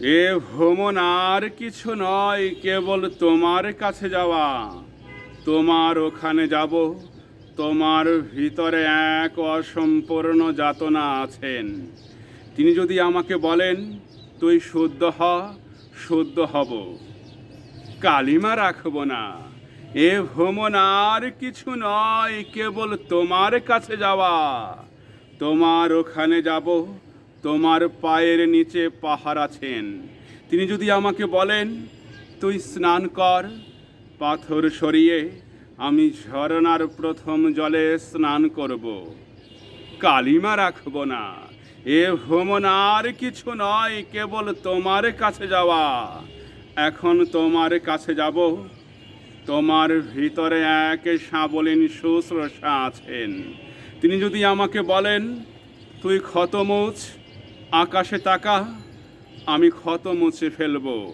এ ভ্রমণ আর কিছু নয়, কেবল তোমার কাছে যাওয়া। তোমার ওখানে যাব। তোমার ভিতরে এক অসম্পূর্ণ যাতনা আছেন। তিনি যদি আমাকে বলেন তুই শুদ্ধ হ, শুদ্ধ হব, কালিমা রাখব না। এ ভ্রমণ আর কিছু নয়, কেবল তোমার কাছে যাওয়া। তোমার ওখানে যাব। তোমার পায়ের নিচে পাহাড় আছেন। তিনি যদি আমাকে বলেন তুই স্নান কর, পাথর সরিয়ে আমি ঝরনার প্রথম জলে স্নান করব, কালিমা রাখব না। এ ভ্রমণ আর কিছু নয়, কেবল তোমার কাছে যাওয়া। এখন তোমার কাছে যাব। তোমার ভিতরে এক সাবলীন শুশ্রূষা আছেন। তিনি যদি আমাকে বলেন তুই ক্ষত মুছ, আকাশে তাকা, আমি ক্ষত মুছে ফেলব।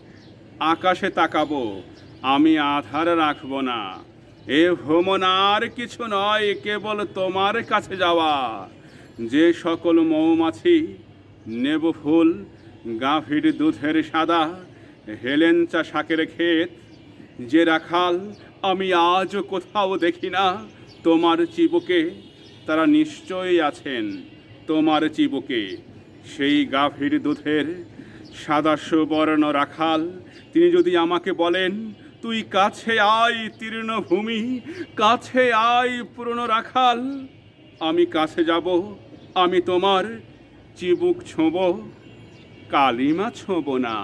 আকাশে তাকাবো, আমি আধার রাখব না। এ ভ্রমণ আর কিছু নয়, কেবল তোমার কাছে যাওয়া। যে সকল মৌমাছি, নেবু ফুল, গাভীর দুধের সাদা, হেলেঞ্চা শাকের ক্ষেত, যে রাখাল আমি আজও কোথাও দেখি না, তোমার চিবুকে তারা নিশ্চয়ই আছেন। তোমার চিবুকে সেই গাভীর দুধের সাদা সুবর্ণ রাখাল, তিনি যদি আমাকে বলেন তুই কাছে আয় তৃণভূমি, কাছে আয় পুরনো রাখাল, আমি কাছে যাব। আমি তোমার চিবুক ছোঁব, কালিমা ছোঁব না।